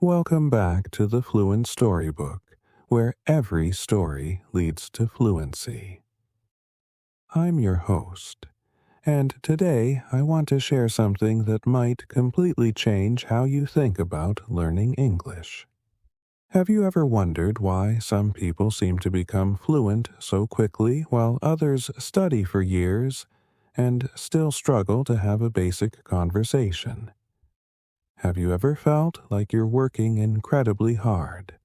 Welcome back to the Fluent Storybook, where every story leads to fluency. I'm your host, and today I want to share something that might completely change how you think about learning English. Have you ever wondered why some people seem to become fluent so quickly while others study for years and still struggle to have a basic conversation? Have you ever felt like you're working incredibly hard,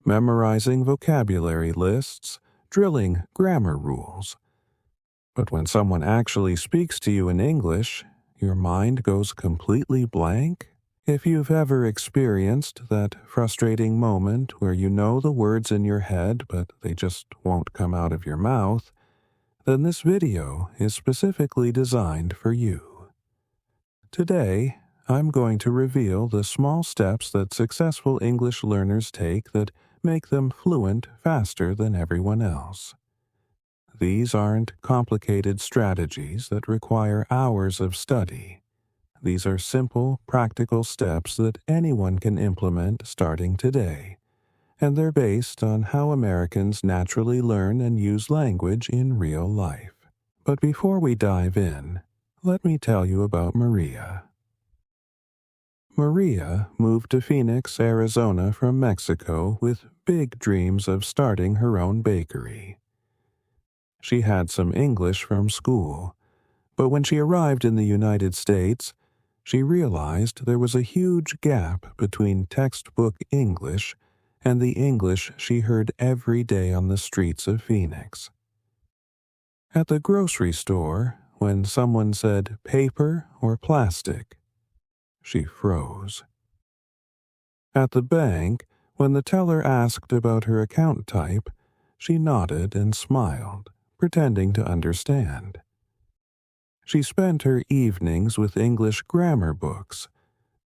memorizing vocabulary lists, drilling grammar rules? But when someone actually speaks to you in English, your mind goes completely blank? If you've ever experienced that frustrating moment where you know the words in your head but they just won't come out of your mouth, then this video is specifically designed for you. Today, I'm going to reveal the small steps that successful English learners take that make them fluent faster than everyone else. These aren't complicated strategies that require hours of study. These are simple, practical steps that anyone can implement starting today, and they're based on how Americans naturally learn and use language in real life. But before we dive in, let me tell you about Maria. Maria moved to Phoenix, Arizona from Mexico with big dreams of starting her own bakery. She had some English from school, but when she arrived in the United States, she realized there was a huge gap between textbook English and the English she heard every day on the streets of Phoenix. At the grocery store, when someone said paper or plastic, she froze. At the bank, when the teller asked about her account type, she nodded and smiled, pretending to understand. She spent her evenings with English grammar books,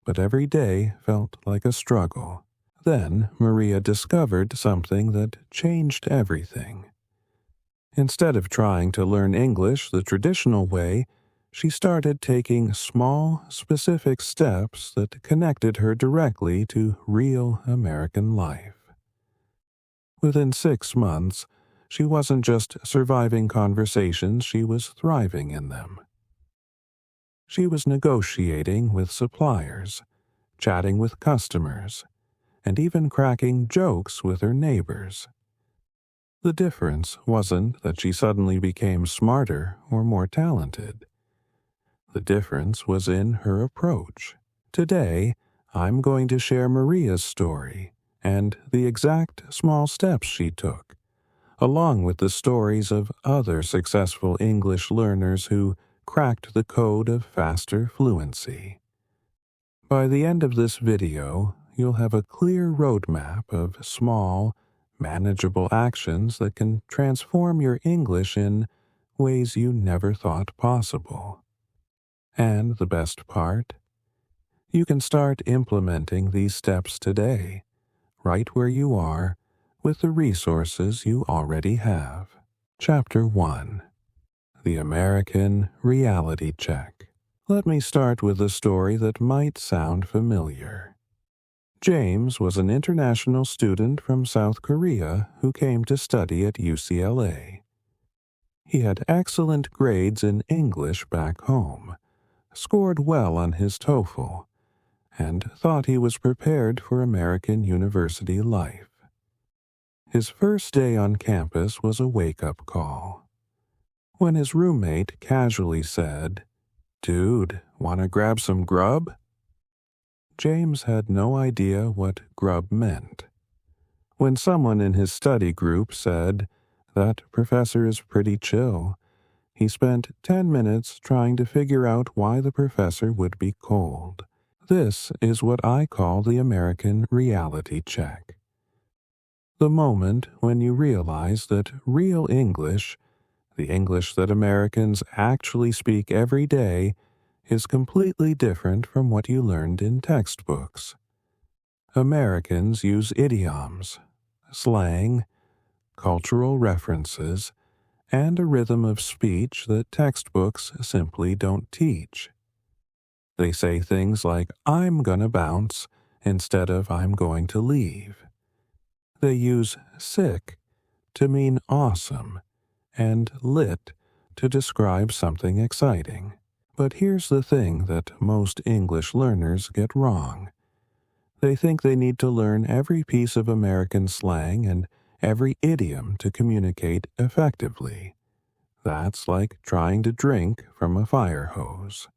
but every day felt like a struggle. Then Maria discovered something that changed everything. Instead of trying to learn English the traditional way, she started taking small, specific steps that connected her directly to real American life. Within 6 months, she wasn't just surviving conversations, she was thriving in them. She was negotiating with suppliers, chatting with customers, and even cracking jokes with her neighbors. The difference wasn't that she suddenly became smarter or more talented. The difference was in her approach. Today, I'm going to share Maria's story and the exact small steps she took, along with the stories of other successful English learners who cracked the code of faster fluency. By the end of this video, you'll have a clear roadmap of small, manageable actions that can transform your English in ways you never thought possible. And the best part? You can start implementing these steps today, right where you are, with the resources you already have. Chapter 1. The American Reality Check. Let me start with a story that might sound familiar. James was an international student from South Korea who came to study at UCLA. He had excellent grades in English back home, scored well on his TOEFL, and thought he was prepared for American university life. His first day on campus was a wake-up call. When his roommate casually said, "Dude, wanna grab some grub?" James had no idea what grub meant. When someone in his study group said, "That professor is pretty chill," he spent 10 minutes trying to figure out why the professor would be cold. This is what I call the American reality check. The moment when you realize that real English, the English that Americans actually speak every day, is completely different from what you learned in textbooks. Americans use idioms, slang, cultural references, and a rhythm of speech that textbooks simply don't teach. They say things like, "I'm gonna bounce," instead of I'm going to leave. They use sick to mean awesome and lit to describe something exciting. But here's the thing that most English learners get wrong. They think they need to learn every piece of American slang and every idiom to communicate effectively. That's like trying to drink from a fire hose.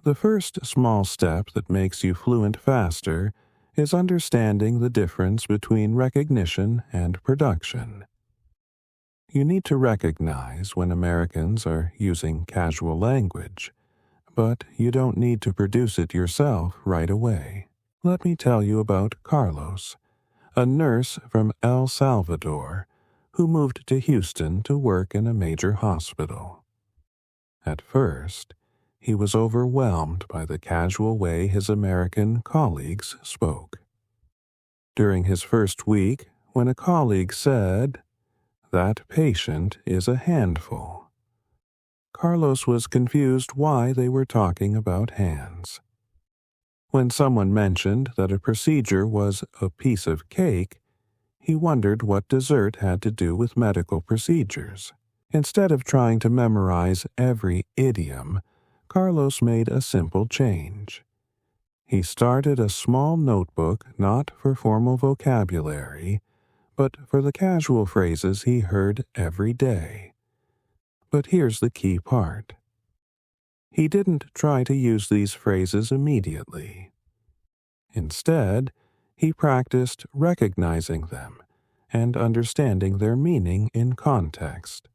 The first small step that makes you fluent faster is understanding the difference between recognition and production. You need to recognize when Americans are using casual language, but you don't need to produce it yourself right away. Let me tell you about Carlos, a nurse from El Salvador who moved to Houston to work in a major hospital. At first, he was overwhelmed by the casual way his American colleagues spoke. During his first week, when a colleague said, "That patient is a handful," Carlos was confused why they were talking about hands. When someone mentioned that a procedure was a piece of cake, he wondered what dessert had to do with medical procedures. Instead of trying to memorize every idiom, Carlos made a simple change. He started a small notebook not for formal vocabulary, but for the casual phrases he heard every day. But here's the key part. He didn't try to use these phrases immediately. Instead, he practiced recognizing them and understanding their meaning in context.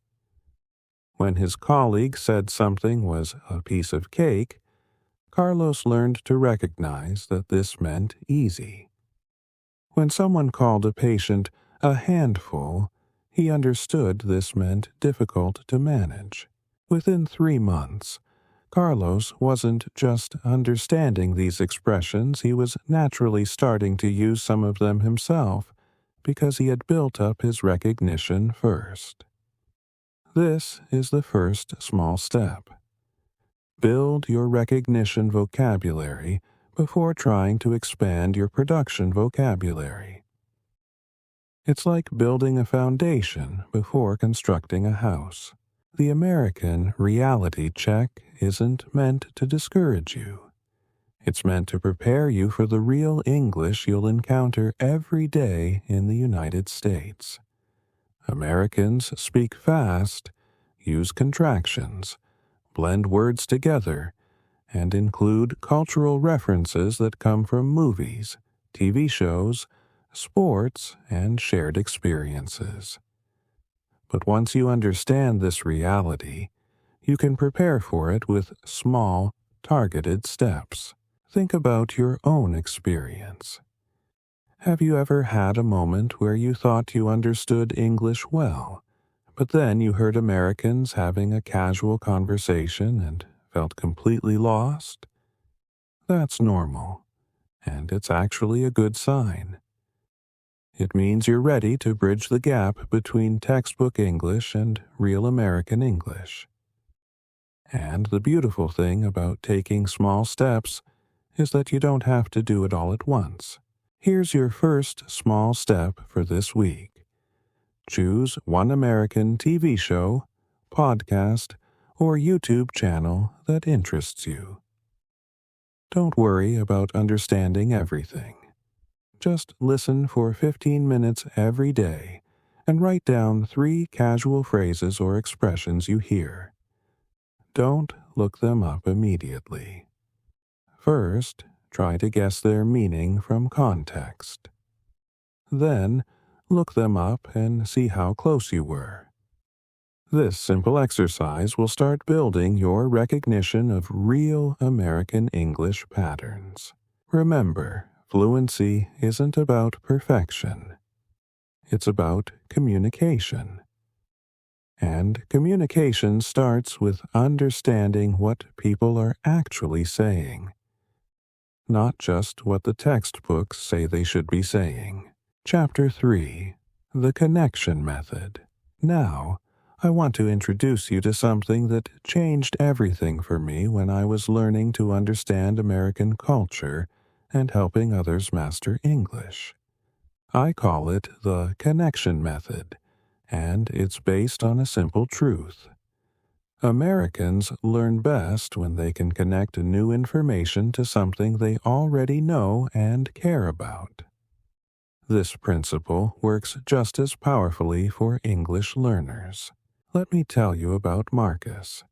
When his colleague said something was a piece of cake, Carlos learned to recognize that this meant easy. When someone called a patient a handful, he understood this meant difficult to manage. Within 3 months, Carlos wasn't just understanding these expressions, he was naturally starting to use some of them himself because he had built up his recognition first. This is the first small step. Build your recognition vocabulary before trying to expand your production vocabulary. It's like building a foundation before constructing a house. The American reality check isn't meant to discourage you. It's meant to prepare you for the real English you'll encounter every day in the United States. Americans speak fast, use contractions, blend words together, and include cultural references that come from movies, TV shows, sports, and shared experiences. But once you understand this reality, you can prepare for it with small, targeted steps. Think about your own experience. Have you ever had a moment where you thought you understood English well, but then you heard Americans having a casual conversation and felt completely lost? That's normal, and it's actually a good sign. It means you're ready to bridge the gap between textbook English and real American English. And the beautiful thing about taking small steps is that you don't have to do it all at once. Here's your first small step for this week. Choose one American TV show, podcast, or YouTube channel that interests you. Don't worry about understanding everything. Just listen for 15 minutes every day and write down 3 casual phrases or expressions you hear. Don't look them up immediately. First, try to guess their meaning from context. Then, look them up and see how close you were. This simple exercise will start building your recognition of real American English patterns. Remember, fluency isn't about perfection. It's about communication. And communication starts with understanding what people are actually saying, not just what the textbooks say they should be saying. Chapter 3. The Connection Method. Now, I want to introduce you to something that changed everything for me when I was learning to understand American culture and helping others master English. I call it the connection method, and it's based on a simple truth. Americans learn best when they can connect new information to something they already know and care about. This principle works just as powerfully for English learners. Let me tell you about Marcus,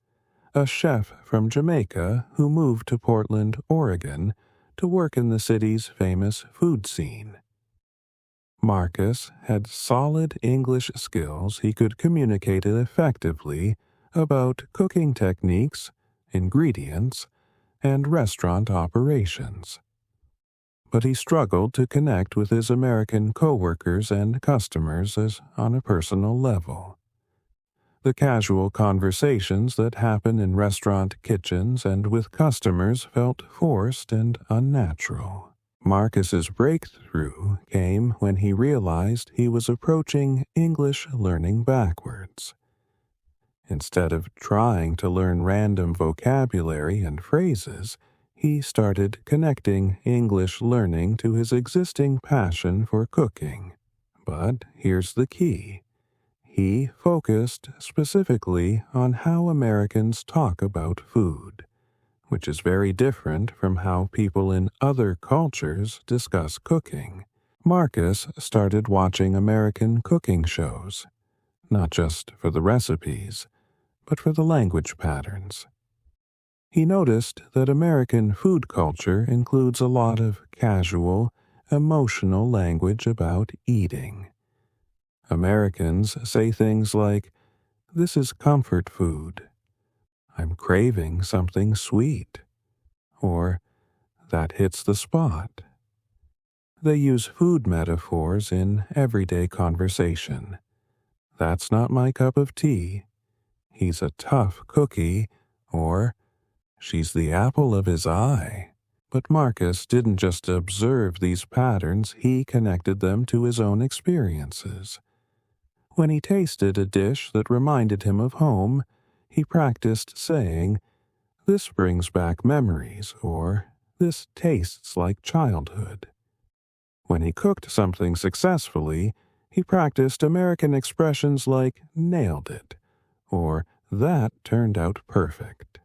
a chef from Jamaica who moved to Portland, Oregon, to work in the city's famous food scene. Marcus had solid English skills he could communicate effectively about cooking techniques, ingredients, and restaurant operations. But he struggled to connect with his American coworkers and customers on a personal level. The casual conversations that happen in restaurant kitchens and with customers felt forced and unnatural. Marcus's breakthrough came when he realized he was approaching English learning backwards. Instead of trying to learn random vocabulary and phrases, he started connecting English learning to his existing passion for cooking. But here's the key. He focused specifically on how Americans talk about food, which is very different from how people in other cultures discuss cooking. Marcus started watching American cooking shows, not just for the recipes, but for the language patterns. He noticed that American food culture includes a lot of casual, emotional language about eating. Americans say things like, "This is comfort food," "I'm craving something sweet," or "that hits the spot." They use food metaphors in everyday conversation. "That's not my cup of tea," "He's a tough cookie," or "She's the apple of his eye." But Marcus didn't just observe these patterns, he connected them to his own experiences. When he tasted a dish that reminded him of home, he practiced saying, "This brings back memories," or "This tastes like childhood." When he cooked something successfully, he practiced American expressions like "nailed it," or "that turned out perfect."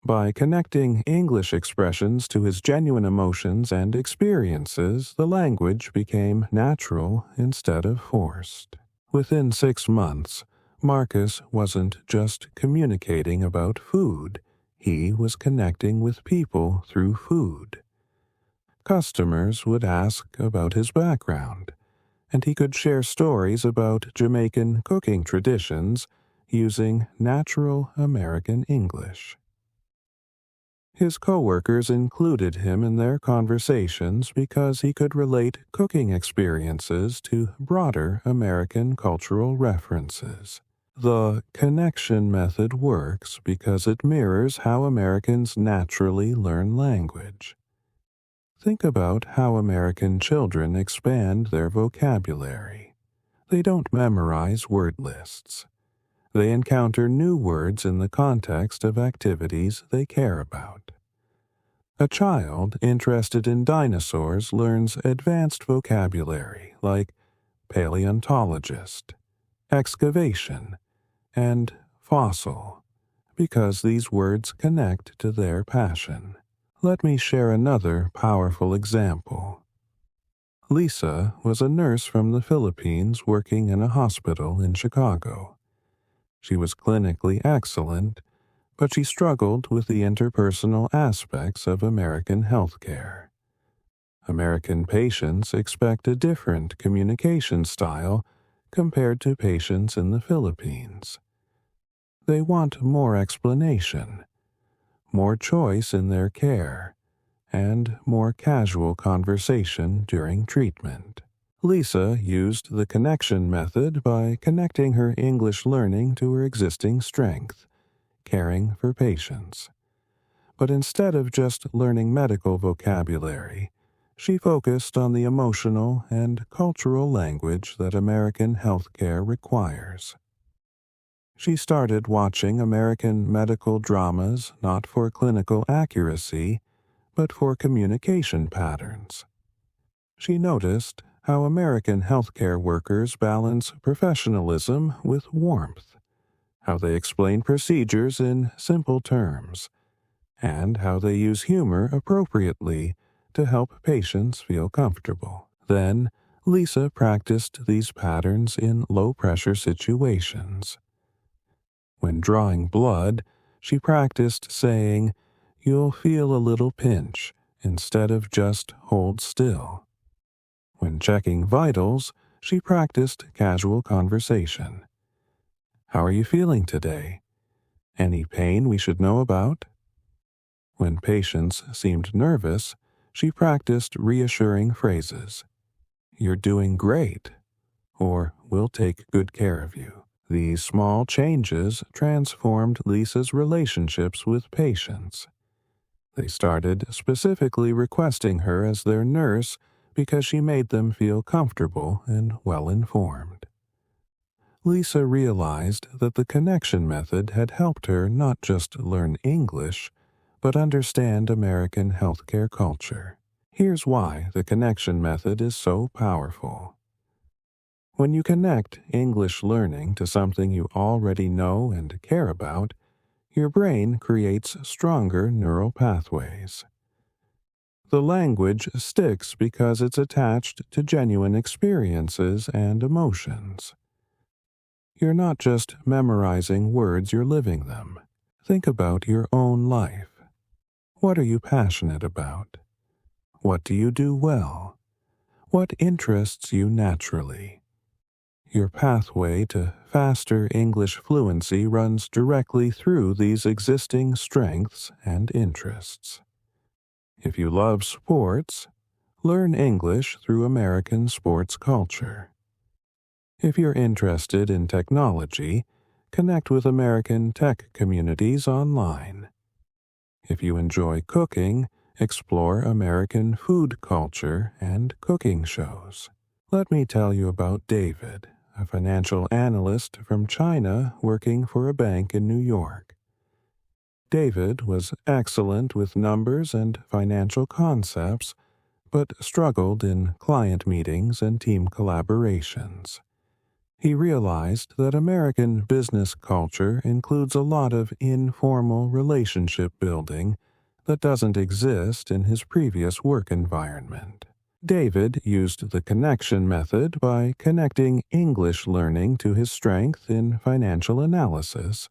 By connecting English expressions to his genuine emotions and experiences, the language became natural instead of forced. Within 6 months, Marcus wasn't just communicating about food, he was connecting with people through food. Customers would ask about his background, and he could share stories about Jamaican cooking traditions using natural American English. His coworkers included him in their conversations because he could relate cooking experiences to broader American cultural references. The connection method works because it mirrors how Americans naturally learn language. Think about how American children expand their vocabulary. They don't memorize word lists. They encounter new words in the context of activities they care about. A child interested in dinosaurs learns advanced vocabulary like paleontologist, excavation, and fossil, because these words connect to their passion. Let me share another powerful example. Lisa was a nurse from the Philippines working in a hospital in Chicago. She was clinically excellent, but she struggled with the interpersonal aspects of American healthcare. American patients expect a different communication style compared to patients in the Philippines. They want more explanation, more choice in their care, and more casual conversation during treatment. Lisa used the connection method by connecting her English learning to her existing strength, caring for patients. But instead of just learning medical vocabulary, she focused on the emotional and cultural language that American healthcare requires. She started watching American medical dramas not for clinical accuracy, but for communication patterns. She noticed how American healthcare workers balance professionalism with warmth, how they explain procedures in simple terms, and how they use humor appropriately to help patients feel comfortable. Then, Lisa practiced these patterns in low-pressure situations. When drawing blood, she practiced saying, "You'll feel a little pinch," instead of just "hold still." When checking vitals, she practiced casual conversation. "How are you feeling today? Any pain we should know about?" When patients seemed nervous, she practiced reassuring phrases. "You're doing great," or "We'll take good care of you." These small changes transformed Lisa's relationships with patients. They started specifically requesting her as their nurse because she made them feel comfortable and well-informed. Lisa realized that the connection method had helped her not just learn English, but understand American healthcare culture. Here's why the connection method is so powerful. When you connect English learning to something you already know and care about, your brain creates stronger neural pathways. The language sticks because it's attached to genuine experiences and emotions. You're not just memorizing words, you're living them. Think about your own life. What are you passionate about? What do you do well? What interests you naturally? Your pathway to faster English fluency runs directly through these existing strengths and interests. If you love sports, learn English through American sports culture. If you're interested in technology, connect with American tech communities online. If you enjoy cooking, explore American food culture and cooking shows. Let me tell you about David, a financial analyst from China working for a bank in New York. David was excellent with numbers and financial concepts, but struggled in client meetings and team collaborations. He realized that American business culture includes a lot of informal relationship building that doesn't exist in his previous work environment. David used the connection method by connecting English learning to his strength in financial analysis,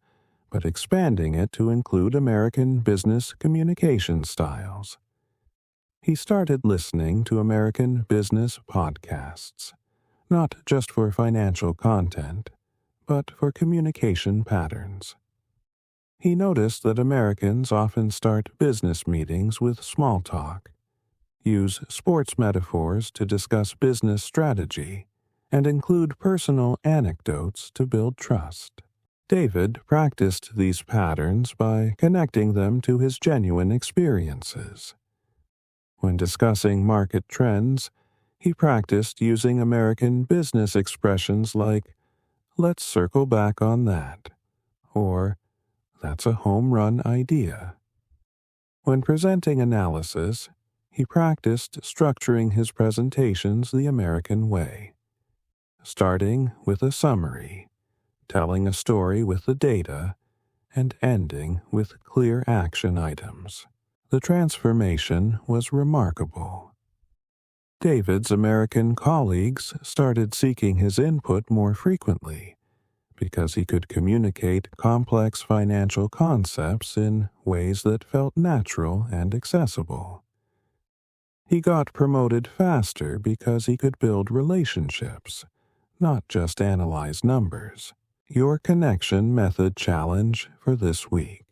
but expanding it to include American business communication styles. He started listening to American business podcasts, not just for financial content, but for communication patterns. He noticed that Americans often start business meetings with small talk, use sports metaphors to discuss business strategy, and include personal anecdotes to build trust. David practiced these patterns by connecting them to his genuine experiences. When discussing market trends, he practiced using American business expressions like, "Let's circle back on that," or "That's a home run idea." When presenting analysis, he practiced structuring his presentations the American way, starting with a summary, telling a story with the data, and ending with clear action items. The transformation was remarkable. David's American colleagues started seeking his input more frequently because he could communicate complex financial concepts in ways that felt natural and accessible. He got promoted faster because he could build relationships, not just analyze numbers. Your connection method challenge for this week.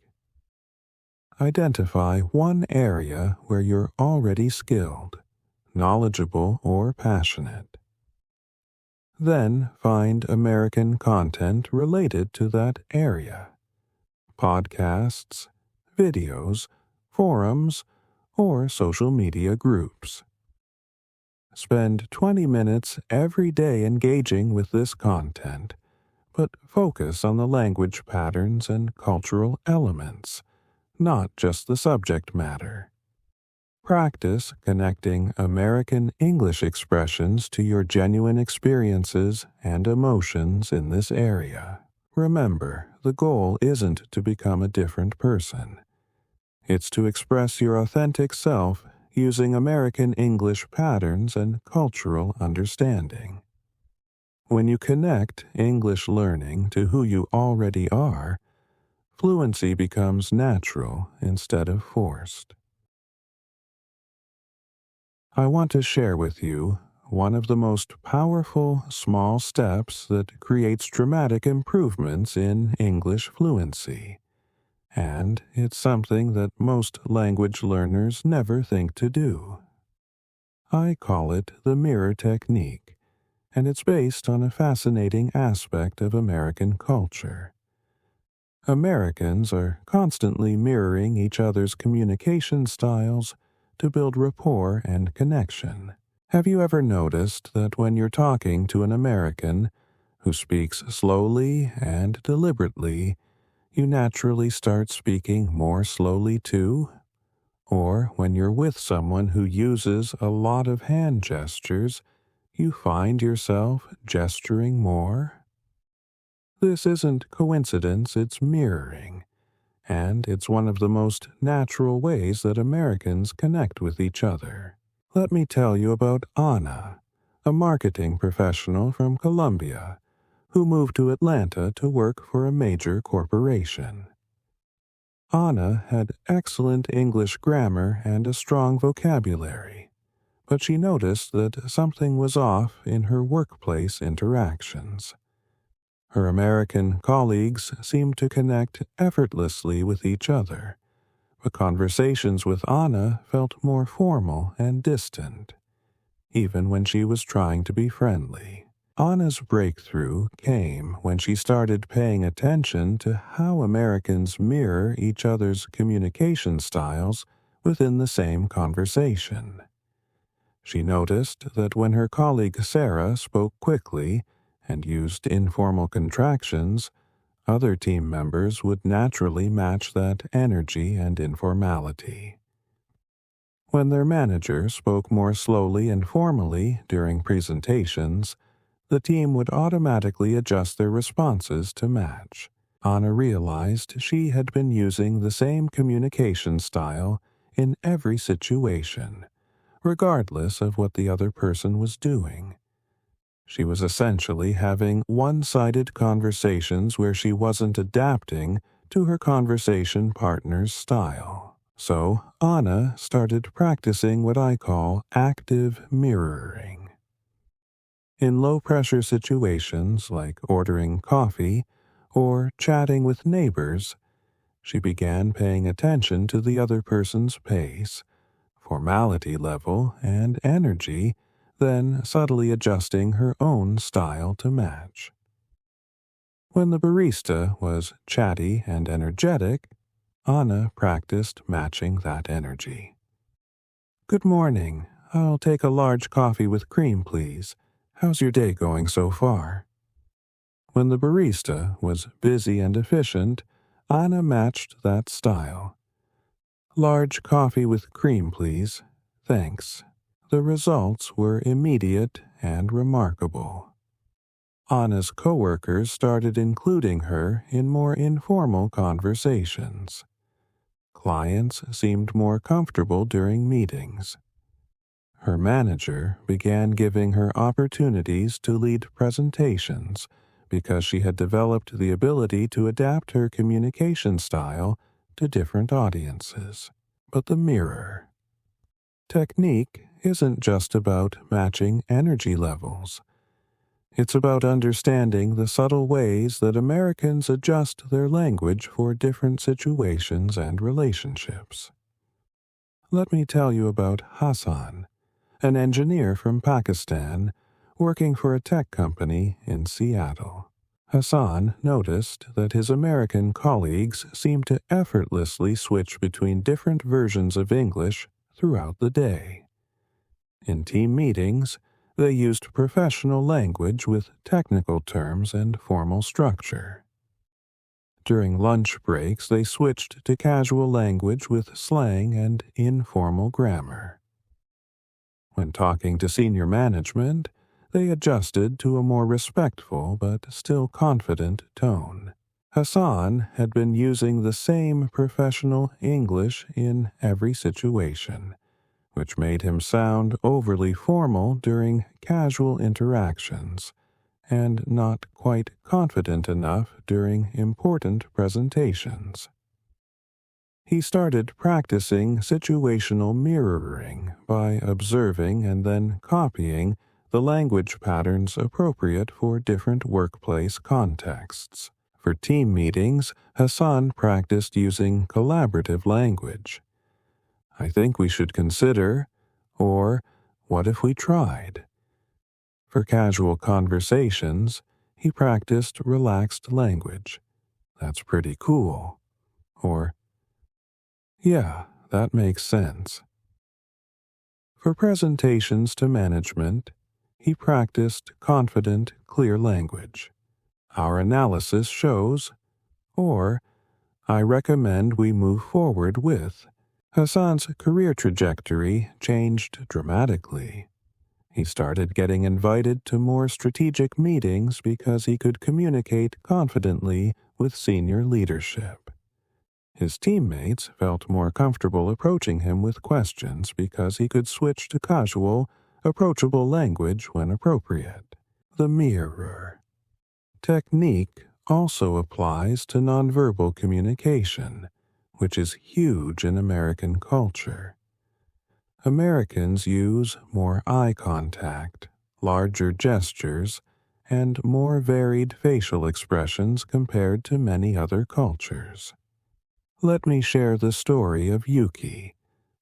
Identify one area where you're already skilled, knowledgeable, or passionate. Then find American content related to that area. Podcasts, videos, forums, or social media groups. Spend 20 minutes every day engaging with this content, but focus on the language patterns and cultural elements, not just the subject matter. Practice connecting American English expressions to your genuine experiences and emotions in this area. Remember, the goal isn't to become a different person. It's to express your authentic self using American English patterns and cultural understanding. When you connect English learning to who you already are, fluency becomes natural instead of forced. I want to share with you one of the most powerful small steps that creates dramatic improvements in English fluency. And it's something that most language learners never think to do. I call it the mirror technique, and it's based on a fascinating aspect of American culture. Americans are constantly mirroring each other's communication styles to build rapport and connection. Have you ever noticed that when you're talking to an American who speaks slowly and deliberately, you naturally start speaking more slowly too? Or when you're with someone who uses a lot of hand gestures, you find yourself gesturing more? This isn't coincidence, it's mirroring, and it's one of the most natural ways that Americans connect with each other. Let me tell you about Anna, a marketing professional from Colombia, who moved to Atlanta to work for a major corporation. Anna had excellent English grammar and a strong vocabulary, but she noticed that something was off in her workplace interactions. Her American colleagues seemed to connect effortlessly with each other, but conversations with Anna felt more formal and distant, even when she was trying to be friendly. Anna's breakthrough came when she started paying attention to how Americans mirror each other's communication styles within the same conversation. She noticed that when her colleague Sarah spoke quickly and used informal contractions, other team members would naturally match that energy and informality. When their manager spoke more slowly and formally during presentations, the team would automatically adjust their responses to match. Anna realized she had been using the same communication style in every situation, regardless of what the other person was doing. She was essentially having one-sided conversations where she wasn't adapting to her conversation partner's style. So Anna started practicing what I call active mirroring. In low-pressure situations like ordering coffee or chatting with neighbors, she began paying attention to the other person's pace, formality level, and energy, then subtly adjusting her own style to match. When the barista was chatty and energetic, Anna practiced matching that energy. "Good morning. I'll take a large coffee with cream, please. How's your day going so far?" When the barista was busy and efficient, Anna matched that style. "Large coffee with cream, please. Thanks." The results were immediate and remarkable. Anna's coworkers started including her in more informal conversations. Clients seemed more comfortable during meetings. Her manager began giving her opportunities to lead presentations because she had developed the ability to adapt her communication style to different audiences. But the mirror technique isn't just about matching energy levels. It's about understanding the subtle ways that Americans adjust their language for different situations and relationships. Let me tell you about Hassan, an engineer from Pakistan working for a tech company in Seattle. Hassan noticed that his American colleagues seemed to effortlessly switch between different versions of English throughout the day. In team meetings, they used professional language with technical terms and formal structure. During lunch breaks, they switched to casual language with slang and informal grammar. When talking to senior management, they adjusted to a more respectful but still confident tone. Hassan had been using the same professional English in every situation, which made him sound overly formal during casual interactions and not quite confident enough during important presentations. He started practicing situational mirroring by observing and then copying the language patterns appropriate for different workplace contexts. For team meetings, Hassan practiced using collaborative language. "I think we should consider," or "what if we tried?" For casual conversations, he practiced relaxed language. "That's pretty cool," or "yeah, that makes sense." For presentations to management, he practiced confident, clear language. "Our analysis shows," or "I recommend we move forward with." Hassan's career trajectory changed dramatically. He started getting invited to more strategic meetings because he could communicate confidently with senior leadership. His teammates felt more comfortable approaching him with questions because he could switch to casual, approachable language when appropriate. The mirror technique also applies to nonverbal communication, which is huge in American culture. Americans use more eye contact, larger gestures, and more varied facial expressions compared to many other cultures. Let me share the story of Yuki,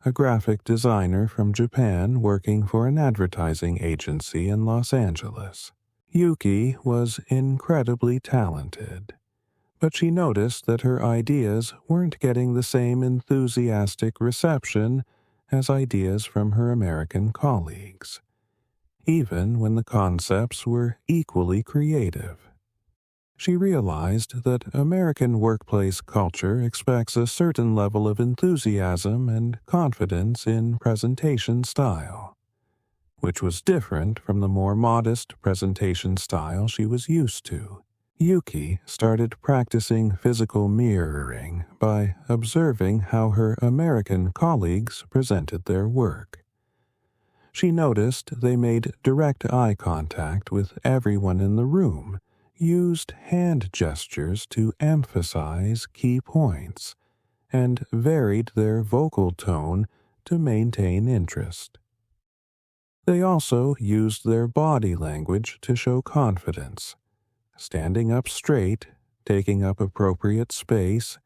a graphic designer from Japan working for an advertising agency in Los Angeles. Yuki was incredibly talented, but she noticed that her ideas weren't getting the same enthusiastic reception as ideas from her American colleagues, even when the concepts were equally creative. She realized that American workplace culture expects a certain level of enthusiasm and confidence in presentation style, which was different from the more modest presentation style she was used to. Yuki started practicing physical mirroring by observing how her American colleagues presented their work. She noticed they made direct eye contact with everyone in the room, used hand gestures to emphasize key points, and varied their vocal tone to maintain interest. They also used their body language to show confidence, standing up straight, taking up appropriate space,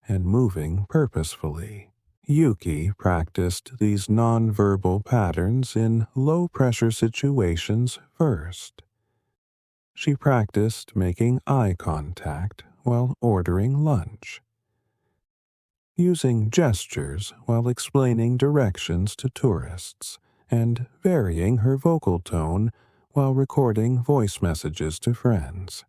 and moving purposefully. Yuki practiced these nonverbal patterns in low-pressure situations first. She practiced making eye contact while ordering lunch, using gestures while explaining directions to tourists, and varying her vocal tone while recording voice messages to friends.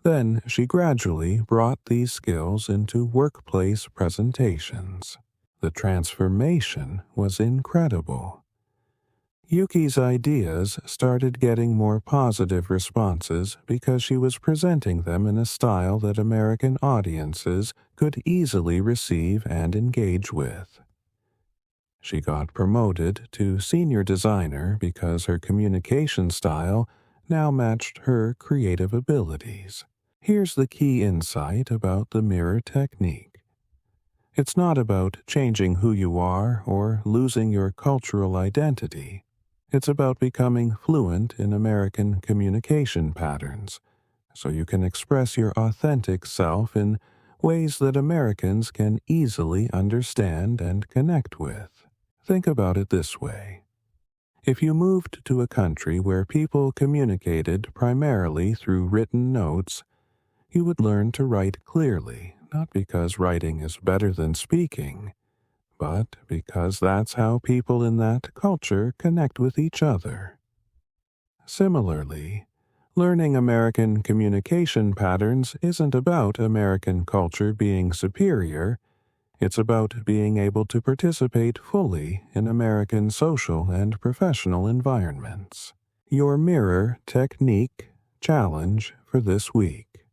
Then she gradually brought these skills into workplace presentations. The transformation was incredible. Yuki's ideas started getting more positive responses because she was presenting them in a style that American audiences could easily receive and engage with. She got promoted to senior designer because her communication style now matched her creative abilities. Here's the key insight about the mirror technique. It's not about changing who you are or losing your cultural identity. It's about becoming fluent in American communication patterns, so you can express your authentic self in ways that Americans can easily understand and connect with. Think about it this way. If you moved to a country where people communicated primarily through written notes, you would learn to write clearly, not because writing is better than speaking, but because that's how people in that culture connect with each other. Similarly, Learning American communication patterns isn't about American culture being superior. It's about being able to participate fully in American social and professional environments. Your mirror technique challenge for this week.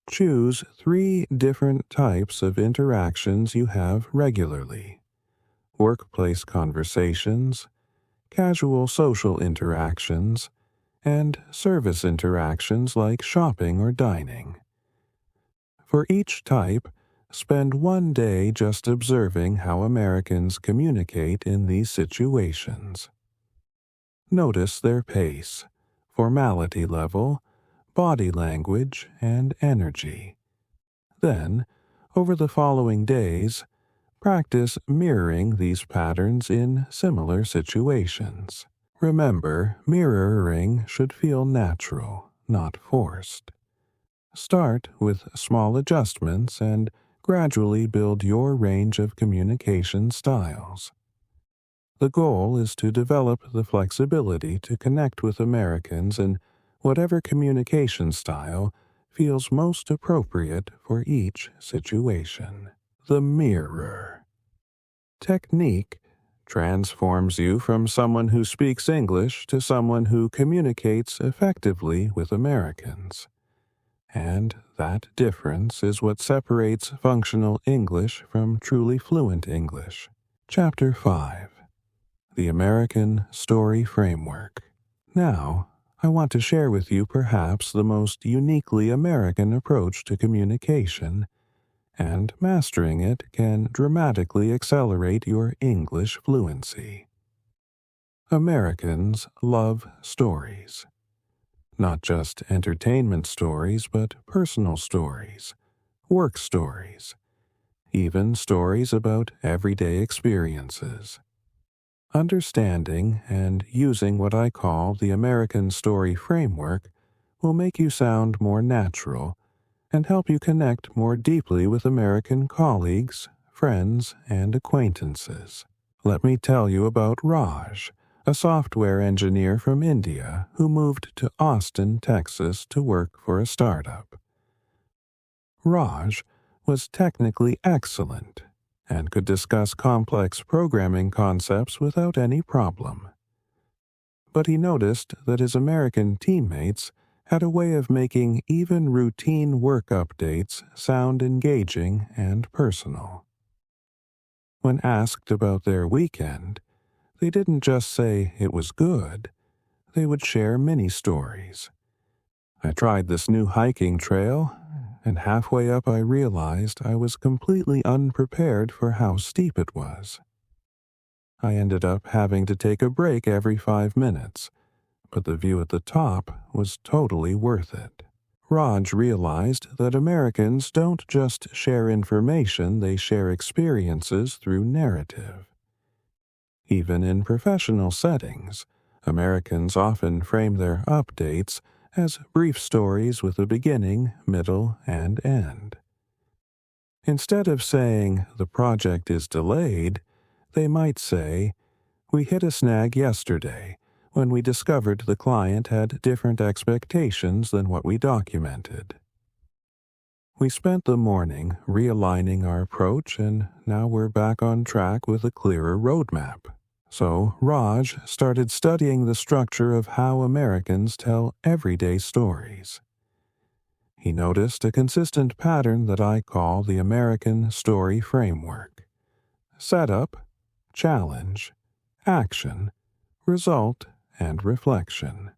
Choose 3 different types of interactions you have regularly: workplace conversations, casual social interactions, and service interactions like shopping or dining. For each type, spend 1 day just observing how Americans communicate in these situations. Notice their pace, formality level, body language, and energy. Then, over the following days, practice mirroring these patterns in similar situations. Remember, mirroring should feel natural, not forced. Start with small adjustments and gradually build your range of communication styles. The goal is to develop the flexibility to connect with Americans in whatever communication style feels most appropriate for each situation. The mirror technique transforms you from someone who speaks English to someone who communicates effectively with Americans. And that difference is what separates functional English from truly fluent English. Chapter 5. The American Story Framework. Now, I want to share with you perhaps the most uniquely American approach to communication, and mastering it can dramatically accelerate your English fluency. Americans love stories. Not just entertainment stories, but personal stories, work stories, even stories about everyday experiences. Understanding and using what I call the American Story Framework will make you sound more natural and help you connect more deeply with American colleagues, friends, and acquaintances. Let me tell you about Raj, a software engineer from India who moved to Austin, Texas to work for a startup. Raj was technically excellent and could discuss complex programming concepts without any problem. But he noticed that his American teammates had a way of making even routine work updates sound engaging and personal. When asked about their weekend, they didn't just say it was good, they would share mini stories. I tried this new hiking trail, and halfway up I realized I was completely unprepared for how steep it was. I ended up having to take a break every 5 minutes, but the view at the top was totally worth it. Raj realized that Americans don't just share information, they share experiences through narrative. Even in professional settings, Americans often frame their updates as brief stories with a beginning, middle, and end. Instead of saying, "the project is delayed," they might say, "we hit a snag yesterday when we discovered the client had different expectations than what we documented. We spent the morning realigning our approach, and now we're back on track with a clearer roadmap." So Raj started studying the structure of how Americans tell everyday stories. He noticed a consistent pattern that I call the American Story Framework: setup, challenge, action, result, and reflection.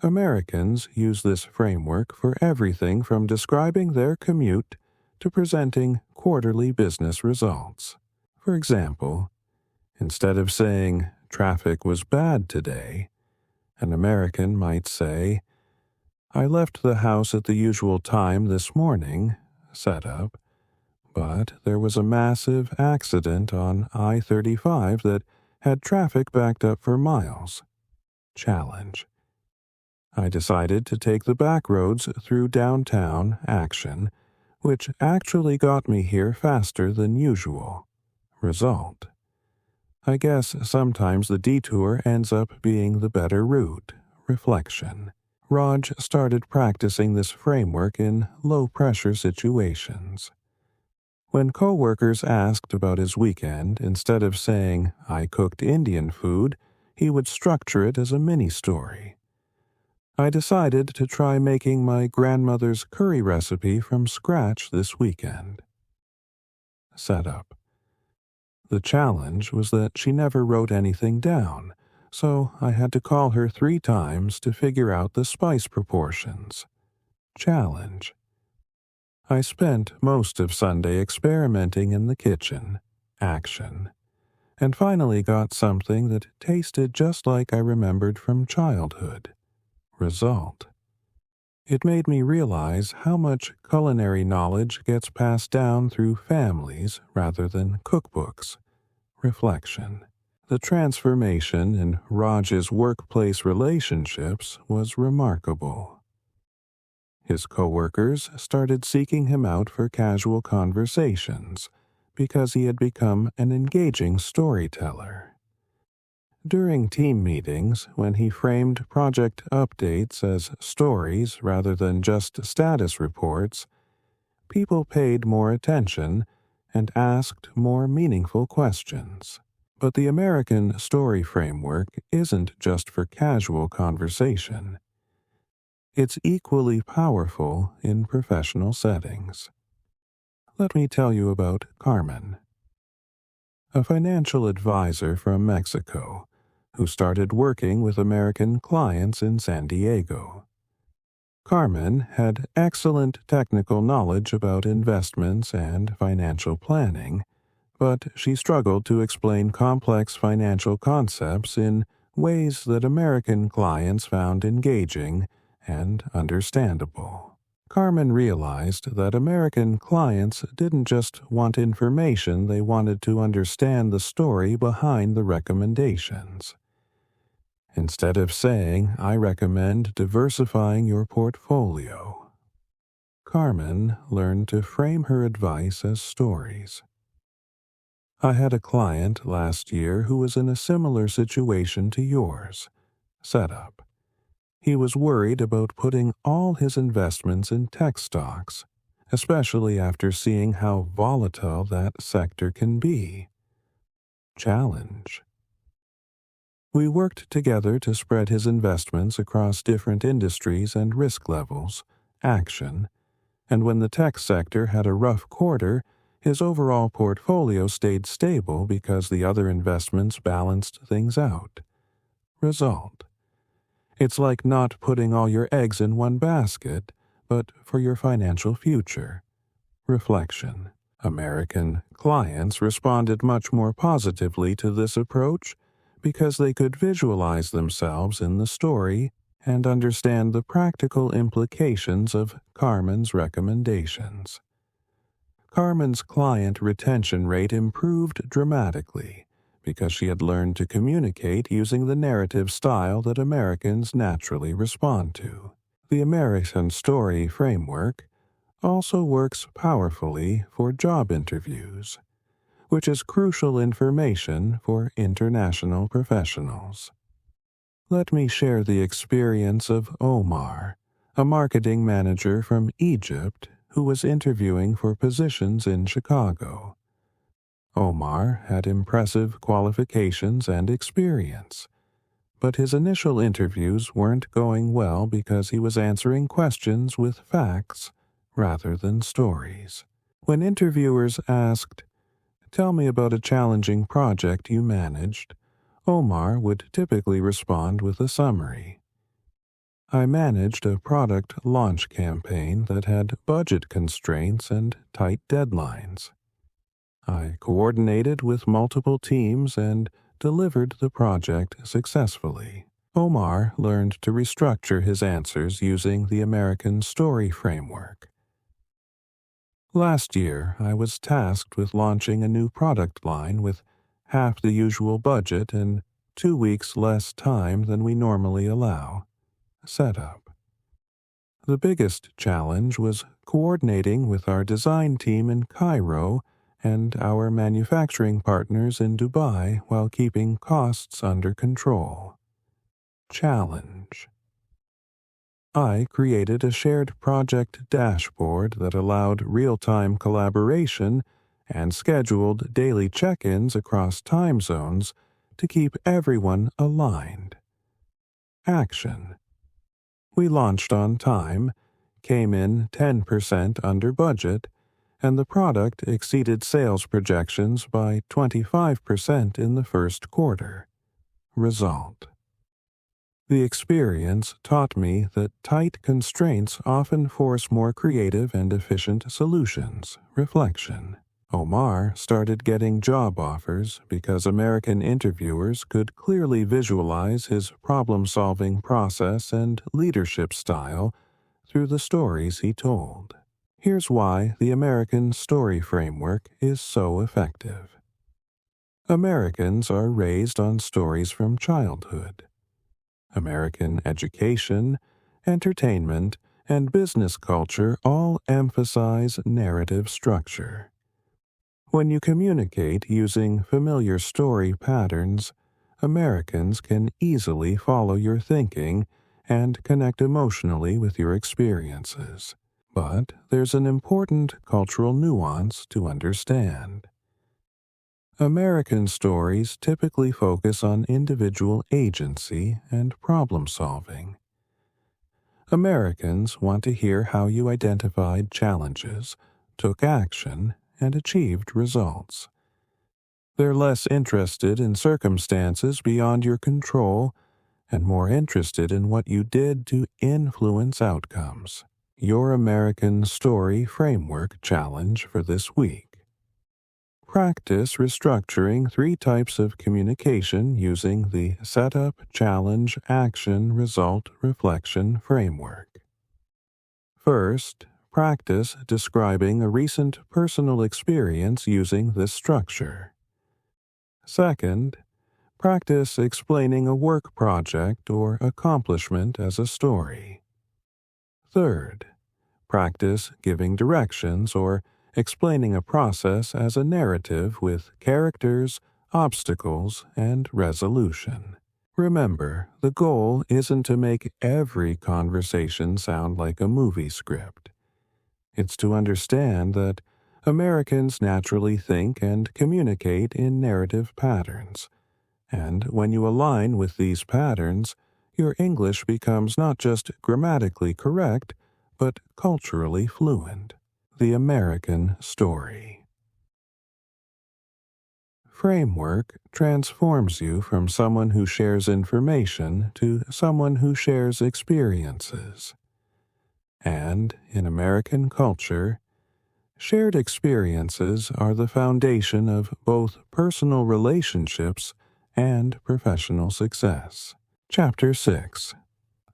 Americans use this framework for everything from describing their commute to presenting quarterly business results. For example, instead of saying, "traffic was bad today," an American might say, "I left the house at the usual time this morning," setup, but there was a massive accident on I-35 that had traffic backed up for miles. Challenge. I decided to take the back roads through downtown, action, which actually got me here faster than usual. Result. I guess sometimes the detour ends up being the better route. Reflection. Raj started practicing this framework in low-pressure situations. When coworkers asked about his weekend, instead of saying, "I cooked Indian food," he would structure it as a mini-story. "I decided to try making my grandmother's curry recipe from scratch this weekend." Setup. The challenge was that she never wrote anything down, so I had to call her 3 times to figure out the spice proportions. Challenge. I spent most of Sunday experimenting in the kitchen. Action. And finally got something that tasted just like I remembered from childhood. Result. It made me realize how much culinary knowledge gets passed down through families rather than cookbooks. Reflection. The transformation in Raj's workplace relationships was remarkable. His coworkers started seeking him out for casual conversations because he had become an engaging storyteller. During team meetings, when he framed project updates as stories rather than just status reports, people paid more attention and asked more meaningful questions. But the American story framework isn't just for casual conversation. It's equally powerful in professional settings. Let me tell you about Carmen, a financial advisor from Mexico who started working with American clients in San Diego. Carmen had excellent technical knowledge about investments and financial planning, but she struggled to explain complex financial concepts in ways that American clients found engaging and understandable. Carmen realized that American clients didn't just want information, they wanted to understand the story behind the recommendations. Instead of saying, "I recommend diversifying your portfolio," Carmen learned to frame her advice as stories. I had a client last year who was in a similar situation to yours. Setup. He was worried about putting all his investments in tech stocks, especially after seeing how volatile that sector can be. Challenge. We worked together to spread his investments across different industries and risk levels. Action. And when the tech sector had a rough quarter, his overall portfolio stayed stable because the other investments balanced things out. Result. It's like not putting all your eggs in one basket, but for your financial future. Reflection. American clients responded much more positively to this approach because they could visualize themselves in the story and understand the practical implications of Carmen's recommendations. Carmen's client retention rate improved dramatically because she had learned to communicate using the narrative style that Americans naturally respond to. The American Story Framework also works powerfully for job interviews, which is crucial information for international professionals. Let me share the experience of Omar, a marketing manager from Egypt who was interviewing for positions in Chicago. Omar had impressive qualifications and experience, but his initial interviews weren't going well because he was answering questions with facts rather than stories. When interviewers asked, "Tell me about a challenging project you managed," Omar would typically respond with a summary. "I managed a product launch campaign that had budget constraints and tight deadlines. I coordinated with multiple teams and delivered the project successfully." Omar learned to restructure his answers using the American Story Framework. Last year, I was tasked with launching a new product line with half the usual budget and 2 weeks less time than we normally allow. Setup. The biggest challenge was coordinating with our design team in Cairo and our manufacturing partners in Dubai while keeping costs under control. Challenge. I created a shared project dashboard that allowed real-time collaboration and scheduled daily check-ins across time zones to keep everyone aligned. Action. We launched on time, came in 10% under budget, and the product exceeded sales projections by 25% in the first quarter. Result. The experience taught me that tight constraints often force more creative and efficient solutions. Reflection. Omar started getting job offers because American interviewers could clearly visualize his problem-solving process and leadership style through the stories he told. Here's why the American story framework is so effective. Americans are raised on stories from childhood. American education, entertainment, and business culture all emphasize narrative structure. When you communicate using familiar story patterns, Americans can easily follow your thinking and connect emotionally with your experiences. But there's an important cultural nuance to understand. American stories typically focus on individual agency and problem-solving. Americans want to hear how you identified challenges, took action, and achieved results. They're less interested in circumstances beyond your control and more interested in what you did to influence outcomes. Your American Story Framework Challenge for this week. Practice restructuring 3 types of communication using the Setup, Challenge, Action, Result, Reflection framework. First, practice describing a recent personal experience using this structure. Second, practice explaining a work project or accomplishment as a story. Third, practice giving directions or explaining a process as a narrative with characters, obstacles, and resolution. Remember, the goal isn't to make every conversation sound like a movie script. It's to understand that Americans naturally think and communicate in narrative patterns, and when you align with these patterns, your English becomes not just grammatically correct, but culturally fluent. The American Story. Framework transforms you from someone who shares information to someone who shares experiences. And, in American culture, shared experiences are the foundation of both personal relationships and professional success. Chapter 6.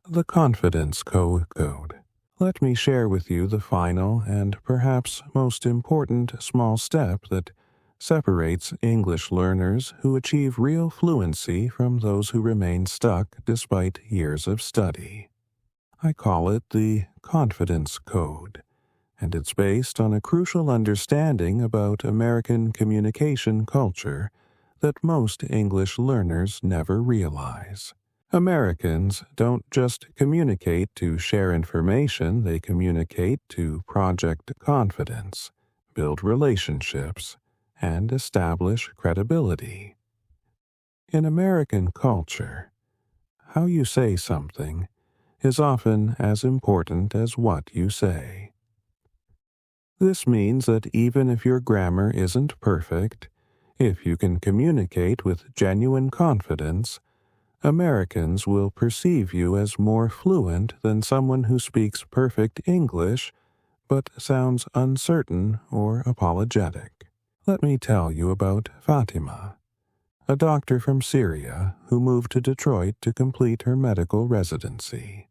The Confidence Code. Let me share with you the final and perhaps most important small step that separates English learners who achieve real fluency from those who remain stuck despite years of study. I call it the Confidence Code, and it's based on a crucial understanding about American communication culture that most English learners never realize. Americans don't just communicate to share information, they communicate to project confidence, build relationships, and establish credibility. In American culture, how you say something is often as important as what you say. This means that even if your grammar isn't perfect, if you can communicate with genuine confidence, Americans will perceive you as more fluent than someone who speaks perfect English but sounds uncertain or apologetic. Let me tell you about Fatima, a doctor from Syria who moved to Detroit to complete her medical residency.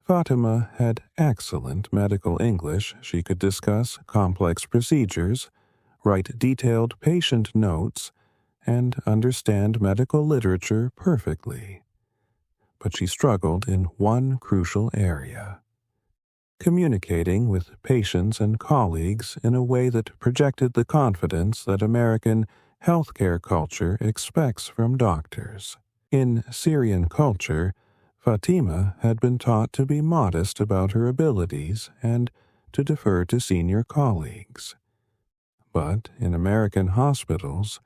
Fatima had excellent medical English. She could discuss complex procedures, write detailed patient notes, and understand medical literature perfectly. But she struggled in one crucial area: communicating with patients and colleagues in a way that projected the confidence that American healthcare culture expects from doctors. In Syrian culture, Fatima had been taught to be modest about her abilities and to defer to senior colleagues. But in American hospitals,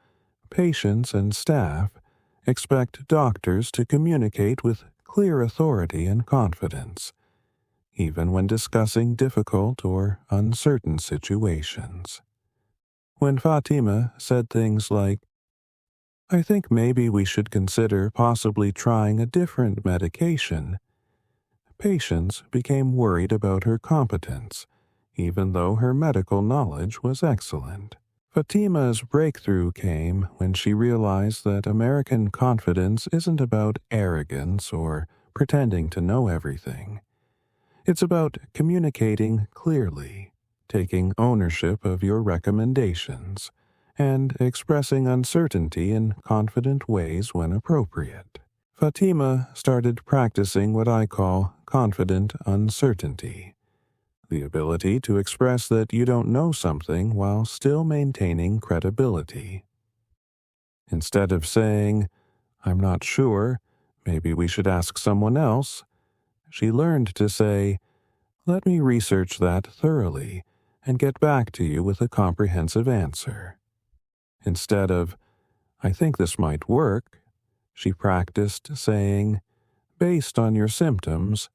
patients and staff expect doctors to communicate with clear authority and confidence, even when discussing difficult or uncertain situations. When Fatima said things like, "I think maybe we should consider possibly trying a different medication," patients became worried about her competence, even though her medical knowledge was excellent. Fatima's breakthrough came when she realized that American confidence isn't about arrogance or pretending to know everything. It's about communicating clearly, taking ownership of your recommendations, and expressing uncertainty in confident ways when appropriate. Fatima started practicing what I call confident uncertainty, the ability to express that you don't know something while still maintaining credibility. Instead of saying, "I'm not sure, maybe we should ask someone else," she learned to say, "Let me research that thoroughly and get back to you with a comprehensive answer." Instead of, "I think this might work," she practiced saying, "Based on your symptoms,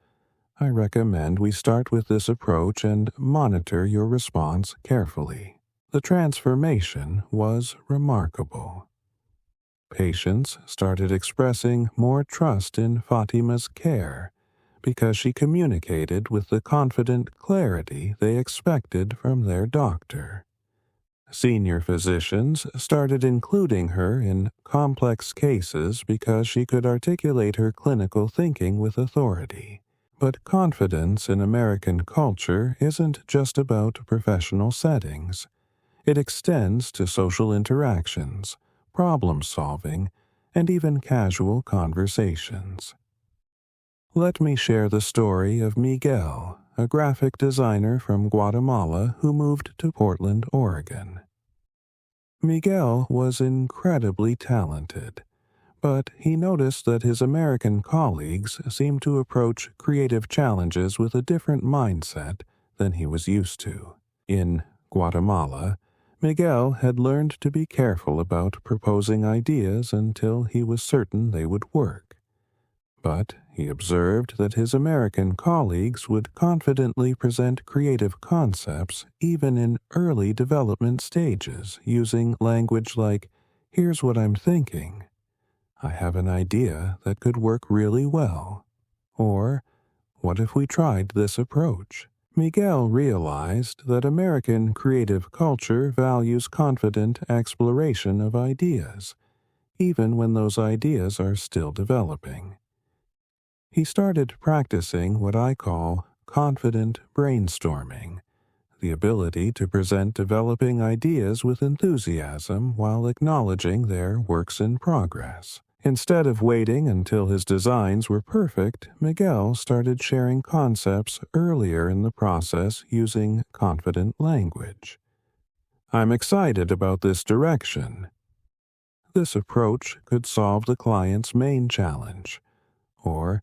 I recommend we start with this approach and monitor your response carefully." The transformation was remarkable. Patients started expressing more trust in Fatima's care because she communicated with the confident clarity they expected from their doctor. Senior physicians started including her in complex cases because she could articulate her clinical thinking with authority. But confidence in American culture isn't just about professional settings. It extends to social interactions, problem solving, and even casual conversations. Let me share the story of Miguel, a graphic designer from Guatemala who moved to Portland, Oregon. Miguel was incredibly talented, but he noticed that his American colleagues seemed to approach creative challenges with a different mindset than he was used to. In Guatemala, Miguel had learned to be careful about proposing ideas until he was certain they would work. But he observed that his American colleagues would confidently present creative concepts even in early development stages, using language like, "Here's what I'm thinking," "I have an idea that could work really well," or "What if we tried this approach?" Miguel realized that American creative culture values confident exploration of ideas, even when those ideas are still developing. He started practicing what I call confident brainstorming, the ability to present developing ideas with enthusiasm while acknowledging their works in progress. Instead of waiting until his designs were perfect, Miguel started sharing concepts earlier in the process using confident language. "I'm excited about this direction." This approach could solve the client's main challenge, or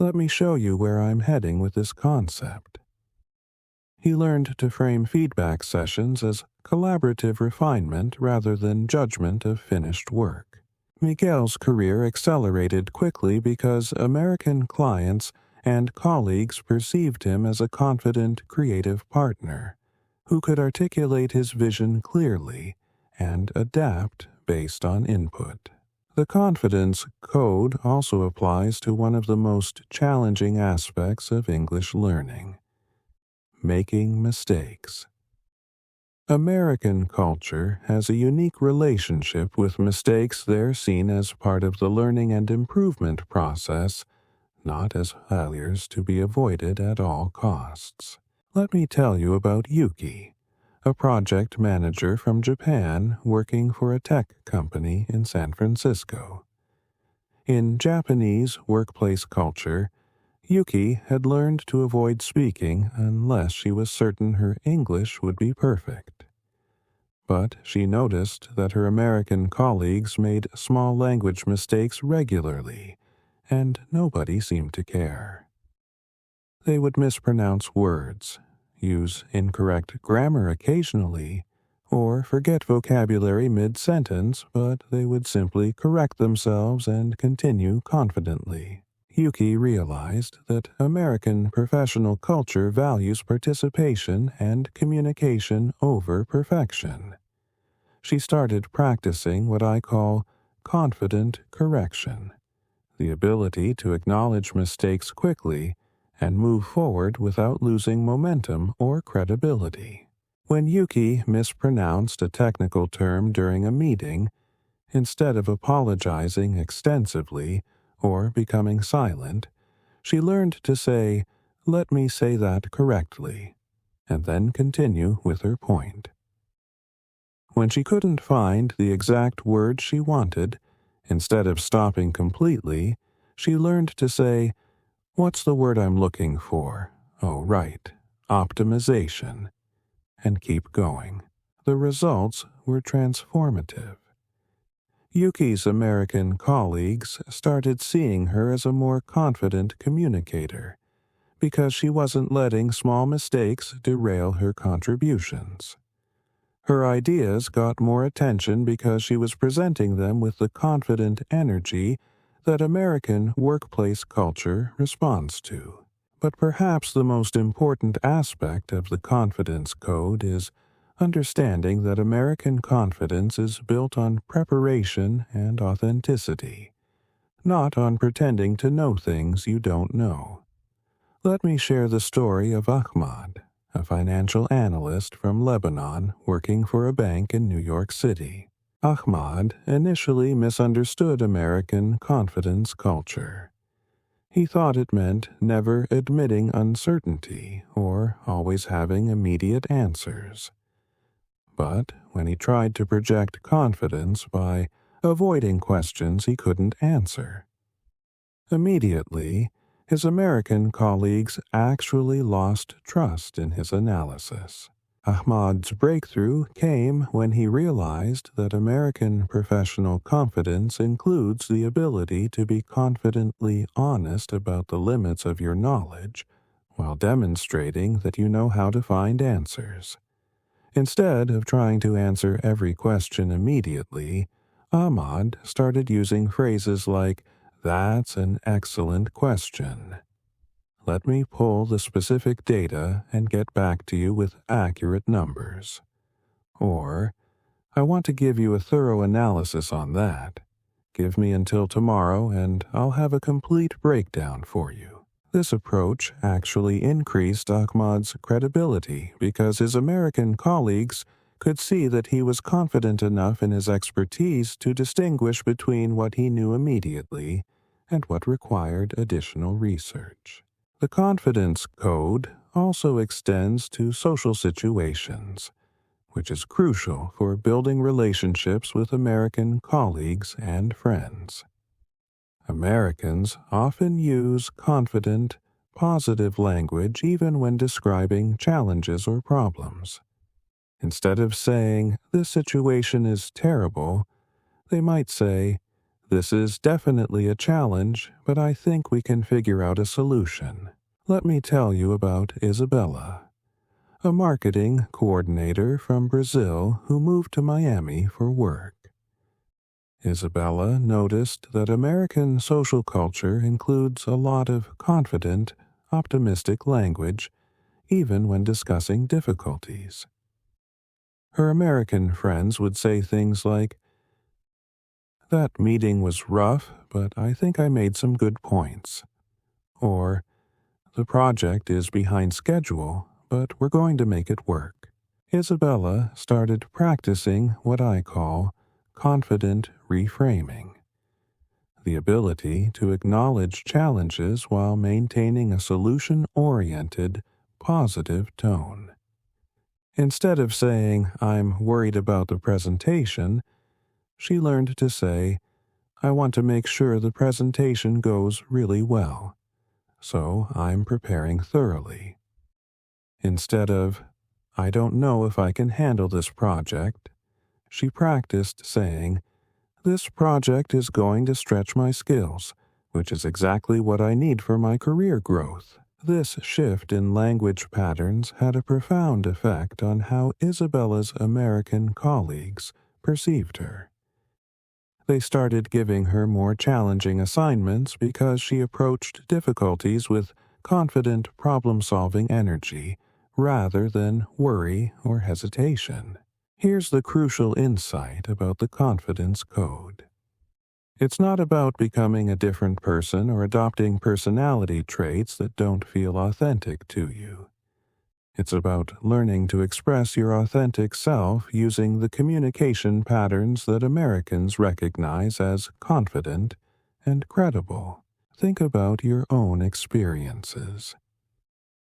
"Let me show you where I'm heading with this concept." He learned to frame feedback sessions as collaborative refinement rather than judgment of finished work. Miguel's career accelerated quickly because American clients and colleagues perceived him as a confident, creative partner who could articulate his vision clearly and adapt based on input. The confidence code also applies to one of the most challenging aspects of English learning: making mistakes. American culture has a unique relationship with mistakes. They're seen as part of the learning and improvement process, not as failures to be avoided at all costs. Let me tell you about Yuki, a project manager from Japan working for a tech company in San Francisco. In Japanese workplace culture, Yuki had learned to avoid speaking unless she was certain her English would be perfect. But she noticed that her American colleagues made small language mistakes regularly, and nobody seemed to care. They would mispronounce words, use incorrect grammar occasionally, or forget vocabulary mid-sentence, but they would simply correct themselves and continue confidently. Yuki realized that American professional culture values participation and communication over perfection. She started practicing what I call confident correction, the ability to acknowledge mistakes quickly and move forward without losing momentum or credibility. When Yuki mispronounced a technical term during a meeting, instead of apologizing extensively or becoming silent, she learned to say, "Let me say that correctly," and then continue with her point. When she couldn't find the exact word she wanted, instead of stopping completely, she learned to say, "What's the word I'm looking for? Oh, right, optimization," and keep going. The results were transformative. Yuki's American colleagues started seeing her as a more confident communicator because she wasn't letting small mistakes derail her contributions. Her ideas got more attention because she was presenting them with the confident energy that American workplace culture responds to. But perhaps the most important aspect of the confidence code is understanding that American confidence is built on preparation and authenticity, not on pretending to know things you don't know. Let me share the story of Ahmad, a financial analyst from Lebanon working for a bank in New York City. Ahmad initially misunderstood American confidence culture. He thought it meant never admitting uncertainty or always having immediate answers. But when he tried to project confidence by avoiding questions he couldn't answer, immediately, his American colleagues actually lost trust in his analysis. Ahmad's breakthrough came when he realized that American professional confidence includes the ability to be confidently honest about the limits of your knowledge while demonstrating that you know how to find answers. Instead of trying to answer every question immediately, Ahmad started using phrases like, "That's an excellent question. Let me pull the specific data and get back to you with accurate numbers." Or, "I want to give you a thorough analysis on that. Give me until tomorrow and I'll have a complete breakdown for you." This approach actually increased Ahmad's credibility because his American colleagues could see that he was confident enough in his expertise to distinguish between what he knew immediately and what required additional research. The confidence code also extends to social situations, which is crucial for building relationships with American colleagues and friends. Americans often use confident, positive language even when describing challenges or problems. Instead of saying, "This situation is terrible," they might say, "This is definitely a challenge, but I think we can figure out a solution." Let me tell you about Isabella, a marketing coordinator from Brazil who moved to Miami for work. Isabella noticed that American social culture includes a lot of confident, optimistic language, even when discussing difficulties. Her American friends would say things like, "That meeting was rough, but I think I made some good points." Or, "The project is behind schedule, but we're going to make it work." Isabella started practicing what I call confident reframing, the ability to acknowledge challenges while maintaining a solution-oriented, positive tone. Instead of saying, "I'm worried about the presentation," she learned to say, "I want to make sure the presentation goes really well, so I'm preparing thoroughly." Instead of, "I don't know if I can handle this project," she practiced saying, "This project is going to stretch my skills. which is exactly what I need for my career growth. This shift in language patterns had a profound effect on how Isabella's American colleagues perceived her. They started giving her more challenging assignments because she approached difficulties with confident problem-solving energy rather than worry or hesitation. Here's the crucial insight about the confidence code. It's not about becoming a different person or adopting personality traits that don't feel authentic to you. It's about learning to express your authentic self using the communication patterns that Americans recognize as confident and credible. Think about your own experiences.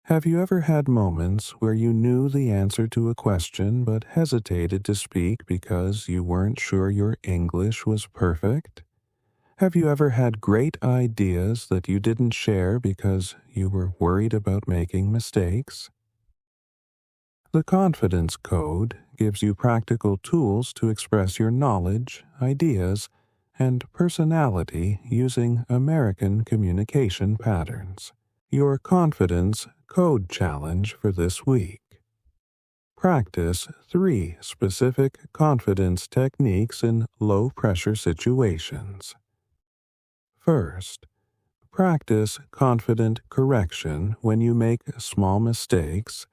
Have you ever had moments where you knew the answer to a question but hesitated to speak because you weren't sure your English was perfect? Have you ever had great ideas that you didn't share because you were worried about making mistakes? The Confidence Code gives you practical tools to express your knowledge, ideas, and personality using American communication patterns. Your Confidence Code Challenge for this week. Practice 3 specific confidence techniques in low-pressure situations. First, practice confident correction when you make small mistakes.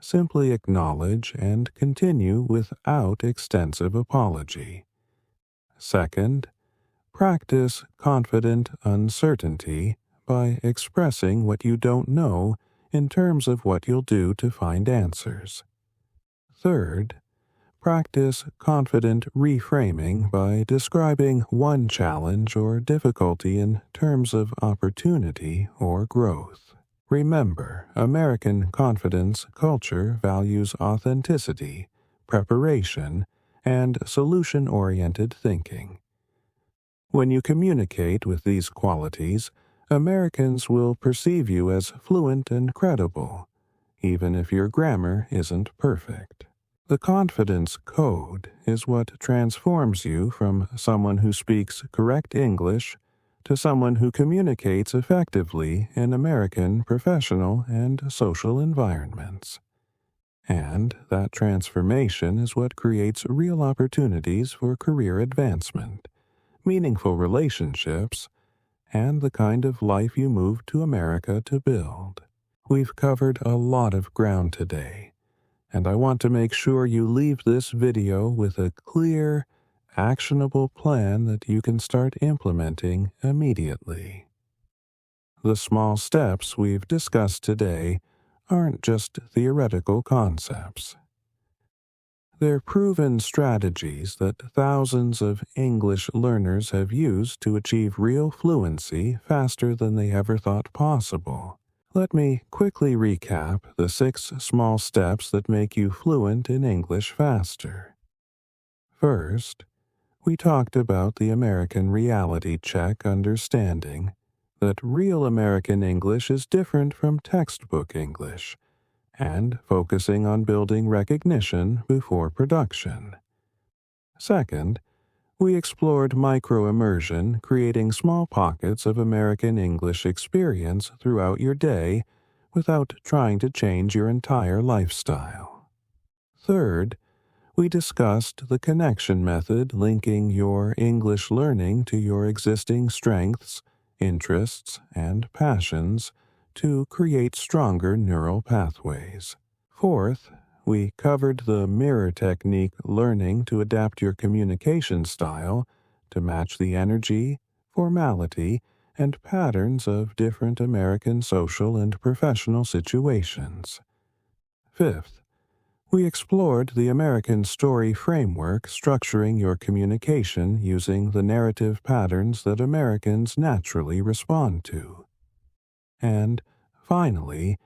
Simply acknowledge and continue without extensive apology. Second, practice confident uncertainty by expressing what you don't know in terms of what you'll do to find answers. Third, practice confident reframing by describing one challenge or difficulty in terms of opportunity or growth. Remember, American confidence culture values authenticity, preparation, and solution-oriented thinking. When you communicate with these qualities, Americans will perceive you as fluent and credible, even if your grammar isn't perfect. The Confidence Code is what transforms you from someone who speaks correct English to someone who communicates effectively in American professional and social environments. And that transformation is what creates real opportunities for career advancement, meaningful relationships, and the kind of life you moved to America to build. We've covered a lot of ground today, and I want to make sure you leave this video with a clear, actionable plan that you can start implementing immediately. The small steps we've discussed today aren't just theoretical concepts. They're proven strategies that thousands of English learners have used to achieve real fluency faster than they ever thought possible. Let me quickly recap the 6 small steps that make you fluent in English faster. First, we talked about the American reality check understanding that real American English is different from textbook English, and focusing on building recognition before production. Second, we explored micro-immersion, creating small pockets of American English experience throughout your day without trying to change your entire lifestyle. Third, we discussed the connection method linking your English learning to your existing strengths, interests, and passions to create stronger neural pathways. Fourth, we covered the mirror technique learning to adapt your communication style to match the energy, formality, and patterns of different American social and professional situations. Fifth, we explored the American story framework structuring your communication using the narrative patterns that Americans naturally respond to. And finally,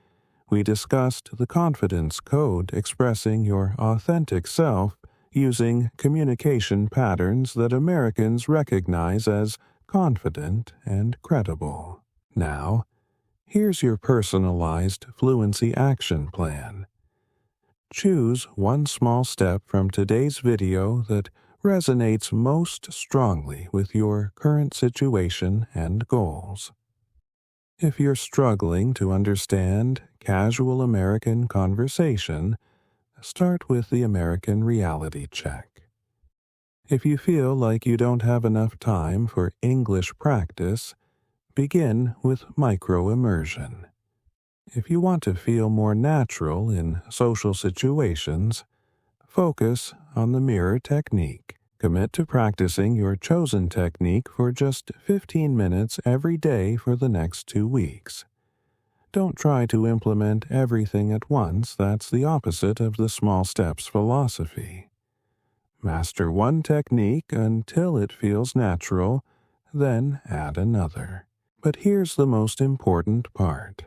we discussed the Confidence Code expressing your authentic self using communication patterns that Americans recognize as confident and credible. Now, here's your personalized fluency action plan. Choose one small step from today's video that resonates most strongly with your current situation and goals. If you're struggling to understand casual American conversation, start with the American reality check. If you feel like you don't have enough time for English practice, begin with micro-immersion. If you want to feel more natural in social situations, focus on the mirror technique. Commit to practicing your chosen technique for just 15 minutes every day for the next 2 weeks. Don't try to implement everything at once. That's the opposite of the small steps philosophy. Master one technique until it feels natural, then add another. But here's the most important part.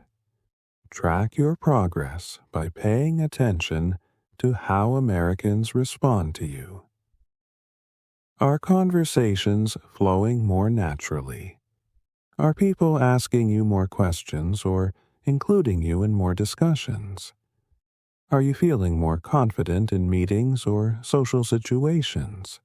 Track your progress by paying attention to how Americans respond to you. Are conversations flowing more naturally? Are people asking you more questions or including you in more discussions? Are you feeling more confident in meetings or social situations?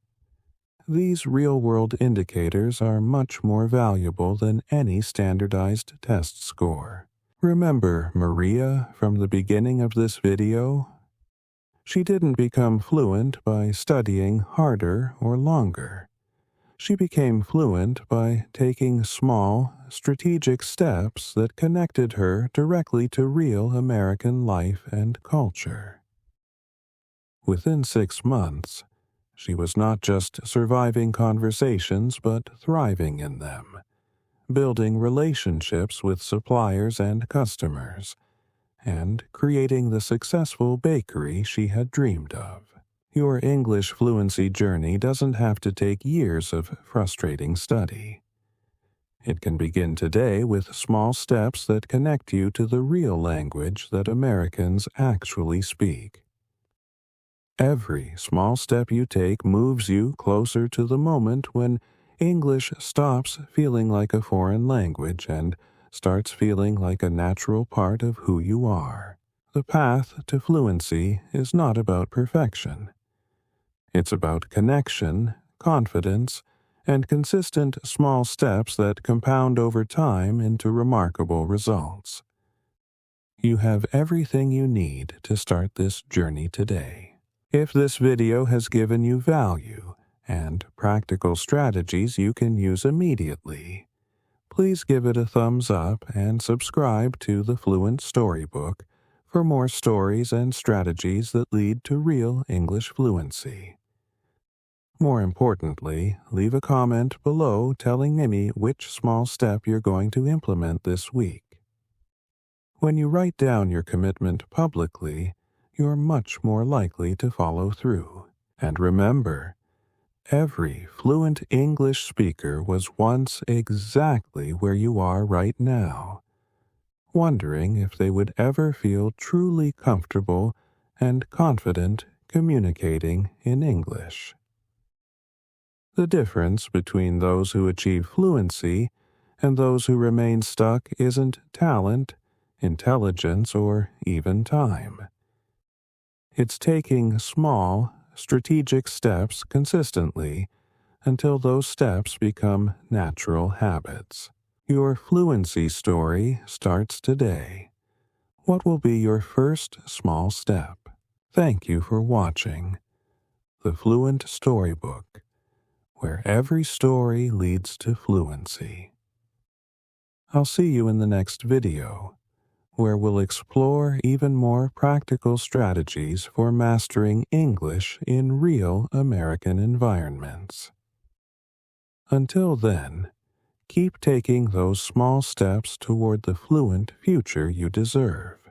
These real-world indicators are much more valuable than any standardized test score. Remember Maria from the beginning of this video? She didn't become fluent by studying harder or longer. She became fluent by taking small, strategic steps that connected her directly to real American life and culture. Within 6 months, she was not just surviving conversations but thriving in them, building relationships with suppliers and customers, and creating the successful bakery she had dreamed of. Your English fluency journey doesn't have to take years of frustrating study. It can begin today with small steps that connect you to the real language that Americans actually speak. Every small step you take moves you closer to the moment when English stops feeling like a foreign language and starts feeling like a natural part of who you are. The path to fluency is not about perfection. It's about connection, confidence, and consistent small steps that compound over time into remarkable results. You have everything you need to start this journey today. If this video has given you value and practical strategies you can use immediately, please give it a thumbs up and subscribe to the Fluent Storybook for more stories and strategies that lead to real English fluency. More importantly, leave a comment below telling me which small step you're going to implement this week. When you write down your commitment publicly, you're much more likely to follow through. And remember, every fluent English speaker was once exactly where you are right now, wondering if they would ever feel truly comfortable and confident communicating in English. The difference between those who achieve fluency and those who remain stuck isn't talent, intelligence, or even time. It's taking small, strategic steps consistently until those steps become natural habits. Your fluency story starts today. What will be your first small step? Thank you for watching the Fluent Storybook, where every story leads to fluency. I'll see you in the next video, where we'll explore even more practical strategies for mastering English in real American environments. Until then, keep taking those small steps toward the fluent future you deserve.